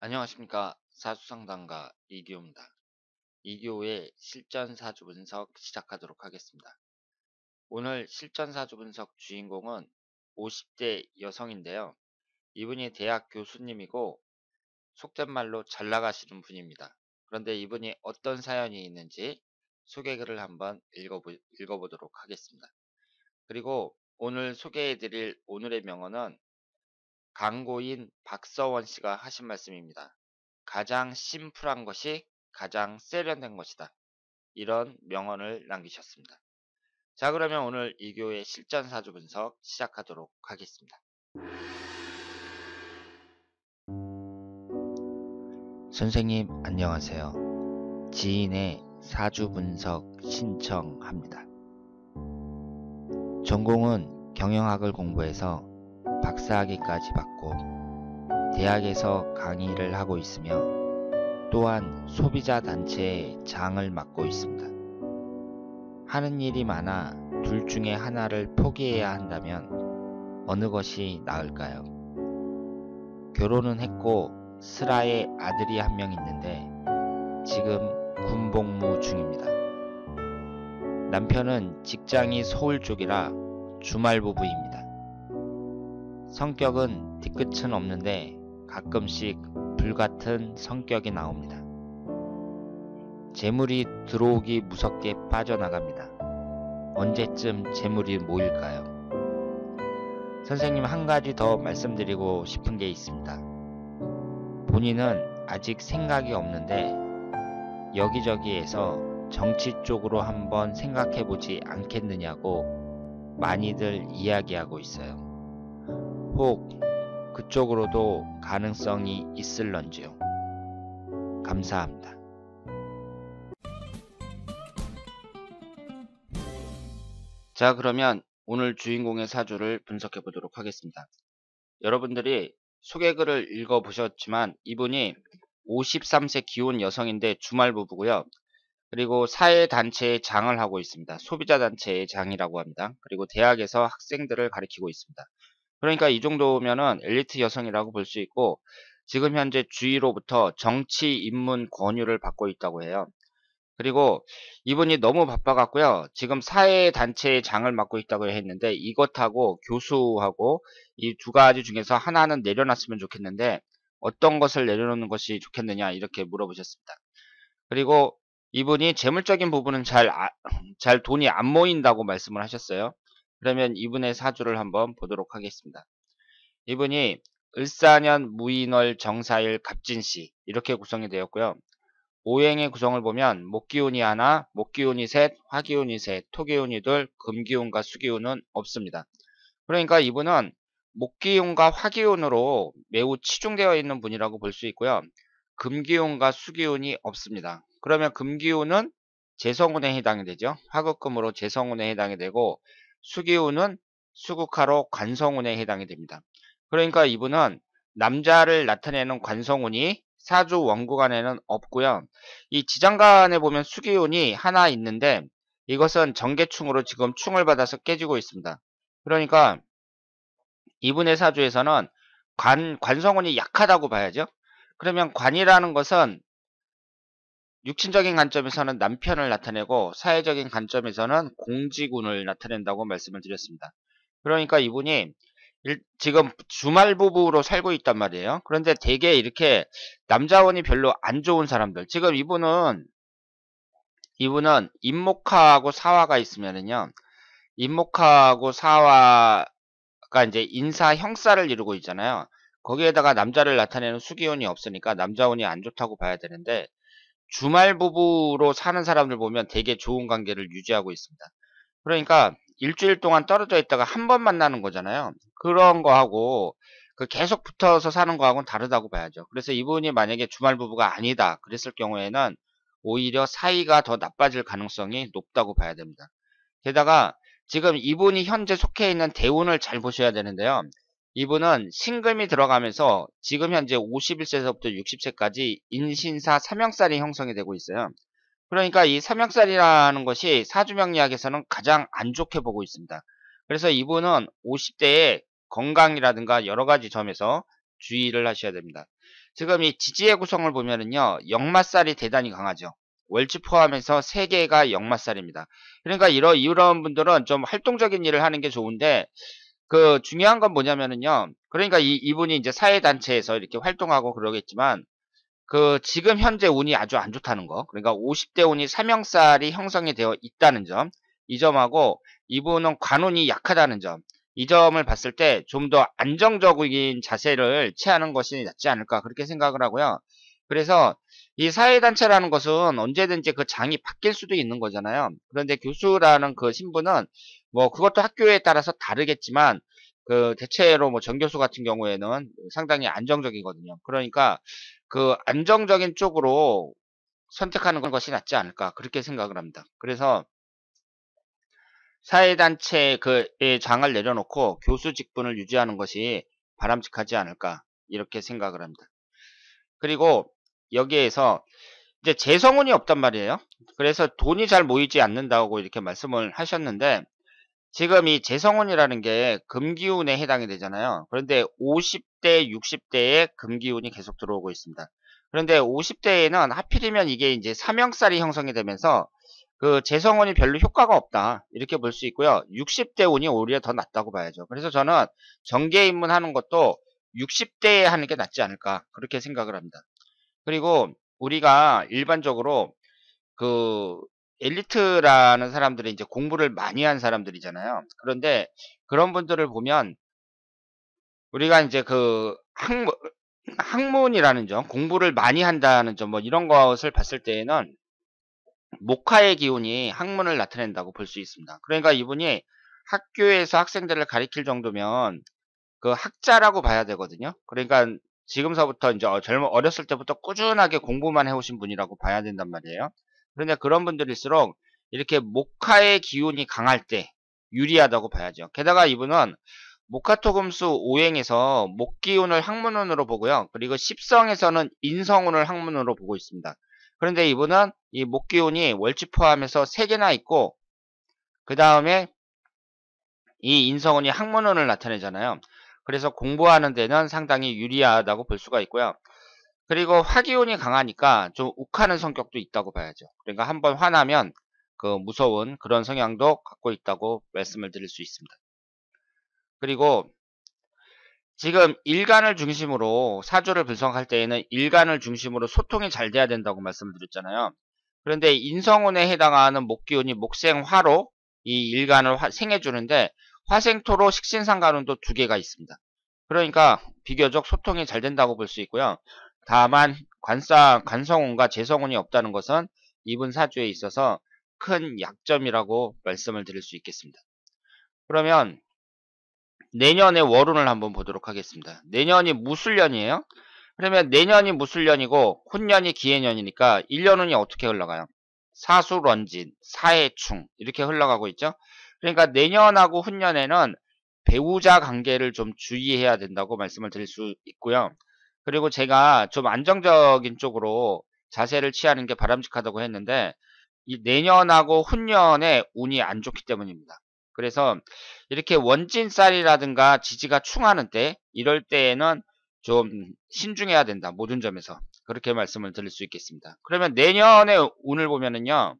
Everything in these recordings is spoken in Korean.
안녕하십니까. 사주상담가 이기호입니다. 이기호의 실전사주 분석 시작하도록 하겠습니다. 오늘 실전사주 분석 주인공은 50대 여성인데요. 이분이 대학 교수님이고 속된 말로 잘 나가시는 분입니다. 그런데 이분이 어떤 사연이 있는지 소개글을 한번 읽어보도록 하겠습니다. 그리고 오늘 소개해드릴 오늘의 명언은 강고인 박서원 씨가 하신 말씀입니다. 가장 심플한 것이 가장 세련된 것이다. 이런 명언을 남기셨습니다. 자, 그러면 오늘 이교의 실전 사주 분석 시작하도록 하겠습니다. 선생님 안녕하세요. 지인의 사주 분석 신청합니다. 전공은 경영학을 공부해서 박사학위까지 받고 대학에서 강의를 하고 있으며 또한 소비자 단체의 장을 맡고 있습니다. 하는 일이 많아 둘 중에 하나를 포기해야 한다면 어느 것이 나을까요? 결혼은 했고 슬아의 아들이 한 명 있는데 지금 군복무 중입니다. 남편은 직장이 서울 쪽이라 주말 부부입니다. 성격은 뒤끝은 없는데 가끔씩 불같은 성격이 나옵니다. 재물이 들어오기 무섭게 빠져나갑니다. 언제쯤 재물이 모일까요? 선생님, 한 가지 더 말씀드리고 싶은 게 있습니다. 본인은 아직 생각이 없는데 여기저기에서 정치 쪽으로 한번 생각해보지 않겠느냐고 많이들 이야기하고 있어요. 혹 그쪽으로도 가능성이 있을런지요. 감사합니다. 자, 그러면 오늘 주인공의 사주를 분석해 보도록 하겠습니다. 여러분들이 소개글을 읽어보셨지만 이분이 53세 기혼 여성인데 주말 부부고요. 그리고 사회단체의 장을 하고 있습니다. 소비자단체의 장이라고 합니다. 그리고 대학에서 학생들을 가르치고 있습니다. 그러니까 이 정도면은 엘리트 여성이라고 볼 수 있고 지금 현재 주위로부터 정치 입문 권유를 받고 있다고 해요. 그리고 이분이 너무 바빠갖고요. 지금 사회단체의 장을 맡고 있다고 했는데 이것하고 교수하고 이 두 가지 중에서 하나는 내려놨으면 좋겠는데 어떤 것을 내려놓는 것이 좋겠느냐 이렇게 물어보셨습니다. 그리고 이분이 재물적인 부분은 잘 돈이 안 모인다고 말씀을 하셨어요. 그러면 이분의 사주를 한번 보도록 하겠습니다. 이분이 을사년 무인월 정사일 갑진시 이렇게 구성이 되었고요. 오행의 구성을 보면 목기운이 하나, 목기운이 셋, 화기운이 셋, 토기운이 둘, 금기운과 수기운은 없습니다. 그러니까 이분은 목기운과 화기운으로 매우 치중되어 있는 분이라고 볼 수 있고요. 금기운과 수기운이 없습니다. 그러면 금기운은 재성운에 해당이 되죠. 화극금으로 재성운에 해당이 되고 수기운은 수국화로 관성운에 해당이 됩니다. 그러니까 이분은 남자를 나타내는 관성운이 사주 원국안에는 없고요. 이 지장간에 보면 수기운이 하나 있는데 이것은 정계충으로 지금 충을 받아서 깨지고 있습니다. 그러니까 이분의 사주에서는 관성운이 약하다고 봐야죠. 그러면 관이라는 것은 육신적인 관점에서는 남편을 나타내고 사회적인 관점에서는 공직운을 나타낸다고 말씀을 드렸습니다. 그러니까 이분이 지금 주말 부부로 살고 있단 말이에요. 그런데 되게 이렇게 남자원이 별로 안 좋은 사람들. 지금 이분은 인목하고 사화가 있으면은요. 인목하고 사화가 이제 인사 형사를 이루고 있잖아요. 거기에다가 남자를 나타내는 수기운이 없으니까 남자운이 안 좋다고 봐야 되는데 주말 부부로 사는 사람들 보면 되게 좋은 관계를 유지하고 있습니다. 그러니까 일주일 동안 떨어져 있다가 한 번 만나는 거잖아요. 그런 거하고 그 계속 붙어서 사는 거하고는 다르다고 봐야죠. 그래서 이분이 만약에 주말 부부가 아니다 그랬을 경우에는 오히려 사이가 더 나빠질 가능성이 높다고 봐야 됩니다. 게다가 지금 이분이 현재 속해 있는 대운을 잘 보셔야 되는데요. 이분은 신금이 들어가면서 지금 현재 51세서부터 60세까지 인신사 삼형살이 형성이 되고 있어요. 그러니까 이 삼형살이라는 것이 사주명리학에서는 가장 안 좋게 보고 있습니다. 그래서 이분은 50대에 건강이라든가 여러 가지 점에서 주의를 하셔야 됩니다. 지금 이 지지의 구성을 보면은요, 역마살이 대단히 강하죠. 월지 포함해서 3개가 역마살입니다. 그러니까 이런 분들은 좀 활동적인 일을 하는 게 좋은데, 그 중요한 건 뭐냐면은요, 그러니까 이분이 이제 사회단체에서 이렇게 활동하고 그러겠지만, 그 지금 현재 운이 아주 안 좋다는 거. 그러니까 50대 운이 사명살이 형성이 되어 있다는 점. 이 점하고 이분은 관운이 약하다는 점. 이 점을 봤을 때 좀 더 안정적인 자세를 취하는 것이 낫지 않을까 그렇게 생각을 하고요. 그래서 이 사회단체라는 것은 언제든지 그 장이 바뀔 수도 있는 거잖아요. 그런데 교수라는 그 신분은 뭐 그것도 학교에 따라서 다르겠지만 그 대체로 뭐 정교수 같은 경우에는 상당히 안정적이거든요. 그러니까 그 안정적인 쪽으로 선택하는 것이 낫지 않을까 그렇게 생각을 합니다. 그래서 사회단체 그의 장을 내려놓고 교수 직분을 유지하는 것이 바람직하지 않을까 이렇게 생각을 합니다. 그리고 여기에서 이제 재성운이 없단 말이에요. 그래서 돈이 잘 모이지 않는다고 이렇게 말씀을 하셨는데 지금 이 재성운이라는 게 금기운에 해당이 되잖아요. 그런데 50대, 60대에 금기운이 계속 들어오고 있습니다. 그런데 50대에는 하필이면 이게 이제 사명살이 형성이 되면서 그 재성운이 별로 효과가 없다. 이렇게 볼 수 있고요. 60대 운이 오히려 더 낫다고 봐야죠. 그래서 저는 정계 입문하는 것도 60대에 하는 게 낫지 않을까. 그렇게 생각을 합니다. 그리고 우리가 일반적으로 그 엘리트라는 사람들이 이제 공부를 많이 한 사람들이잖아요. 그런데 그런 분들을 보면 우리가 이제 그 학문이라는 점, 공부를 많이 한다는 점, 뭐 이런 것을 봤을 때에는 목화의 기운이 학문을 나타낸다고 볼 수 있습니다. 그러니까 이분이 학교에서 학생들을 가리킬 정도면 그 학자라고 봐야 되거든요. 그러니까 지금서부터 이제 어렸을 때부터 꾸준하게 공부만 해오신 분이라고 봐야 된단 말이에요. 그런데 그런 분들일수록 이렇게 목화의 기운이 강할 때 유리하다고 봐야죠. 게다가 이분은 목화토금수 오행에서 목기운을 학문운으로 보고요. 그리고 십성에서는 인성운을 학문으로 보고 있습니다. 그런데 이분은 이 목기운이 월지 포함해서 3개나 있고 그 다음에 이 인성운이 학문운을 나타내잖아요. 그래서 공부하는 데는 상당히 유리하다고 볼 수가 있고요. 그리고 화기운이 강하니까 좀 욱하는 성격도 있다고 봐야죠. 그러니까 한번 화나면 그 무서운 그런 성향도 갖고 있다고 말씀을 드릴 수 있습니다. 그리고 지금 일간을 중심으로 사주를 분석할 때에는 일간을 중심으로 소통이 잘 돼야 된다고 말씀을 드렸잖아요. 그런데 인성운에 해당하는 목기운이 목생화로 이 일간을 생해주는데 화생토로 식신상간운도 2개가 있습니다. 그러니까 비교적 소통이 잘 된다고 볼 수 있고요. 다만 관성운과 재성운이 없다는 것은 이분 사주에 있어서 큰 약점이라고 말씀을 드릴 수 있겠습니다. 그러면 내년의 월운을 한번 보도록 하겠습니다. 내년이 무술년이에요. 그러면 내년이 무술년이고 혼년이 기해년이니까 1년운이 어떻게 흘러가요? 사수런진, 사해충 이렇게 흘러가고 있죠. 그러니까 내년하고 혼년에는 배우자 관계를 좀 주의해야 된다고 말씀을 드릴 수 있고요. 그리고 제가 좀 안정적인 쪽으로 자세를 취하는 게 바람직하다고 했는데 이 내년하고 혼년에 운이 안 좋기 때문입니다. 그래서 이렇게 원진살이라든가 지지가 충하는 때 이럴 때에는 좀 신중해야 된다. 모든 점에서. 그렇게 말씀을 드릴 수 있겠습니다. 그러면 내년의 운을 보면은요.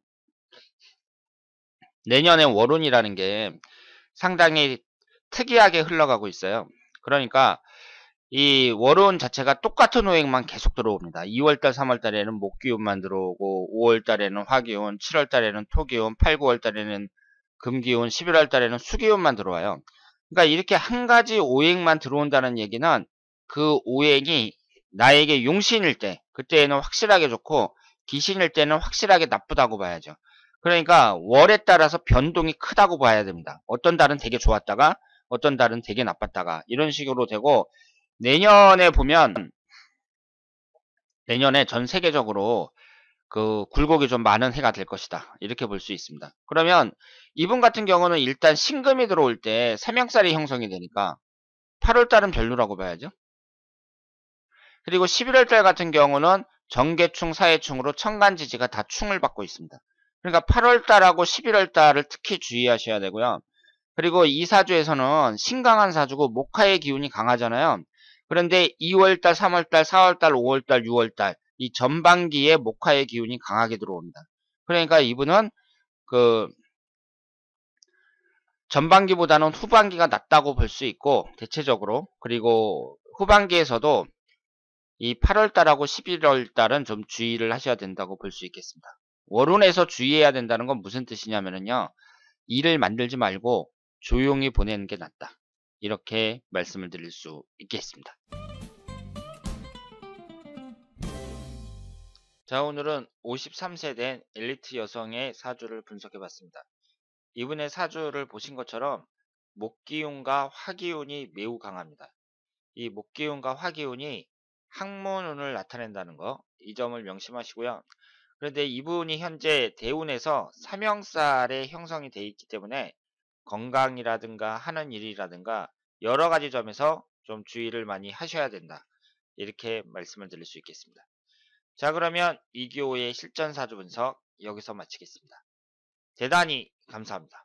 내년의 월운이라는 게 상당히 특이하게 흘러가고 있어요. 그러니까 이 월운 자체가 똑같은 오행만 계속 들어옵니다. 2월달, 3월달에는 목기운만 들어오고 5월달에는 화기운, 7월달에는 토기운, 8, 9월달에는 금기운, 11월달에는 수기운만 들어와요. 그러니까 이렇게 한 가지 오행만 들어온다는 얘기는 그 오행이 나에게 용신일 때 그때에는 확실하게 좋고 기신일 때는 확실하게 나쁘다고 봐야죠. 그러니까 월에 따라서 변동이 크다고 봐야 됩니다. 어떤 달은 되게 좋았다가 어떤 달은 되게 나빴다가 이런 식으로 되고 내년에 보면 내년에 전 세계적으로 그 굴곡이 좀 많은 해가 될 것이다. 이렇게 볼 수 있습니다. 그러면 이분 같은 경우는 일단 신금이 들어올 때 삼형살이 형성이 되니까 8월달은 별로라고 봐야죠. 그리고 11월달 같은 경우는 정계충, 사해충으로 천간지지가 다 충을 받고 있습니다. 그러니까 8월달하고 11월달을 특히 주의하셔야 되고요. 그리고 이 사주에서는 신강한 사주고 목화의 기운이 강하잖아요. 그런데 2월달, 3월달, 4월달, 5월달, 6월달 이 전반기에 목화의 기운이 강하게 들어옵니다. 그러니까 이분은 그 전반기보다는 후반기가 낫다고 볼 수 있고 대체적으로 그리고 후반기에서도 이 8월달하고 11월달은 좀 주의를 하셔야 된다고 볼 수 있겠습니다. 월운에서 주의해야 된다는 건 무슨 뜻이냐면요. 일을 만들지 말고 조용히 보내는 게 낫다. 이렇게 말씀을 드릴 수 있겠습니다. 자, 오늘은 53세 된 엘리트 여성의 사주를 분석해 봤습니다. 이분의 사주를 보신 것처럼 목기운과 화기운이 매우 강합니다. 이 목기운과 화기운이 학문운을 나타낸다는 거, 이 점을 명심하시고요. 그런데 이분이 현재 대운에서 삼형살에 형성이 되어 있기 때문에 건강이라든가 하는 일이라든가 여러 가지 점에서 좀 주의를 많이 하셔야 된다. 이렇게 말씀을 드릴 수 있겠습니다. 자, 그러면 이교의 실전 사주 분석 여기서 마치겠습니다. 대단히 감사합니다.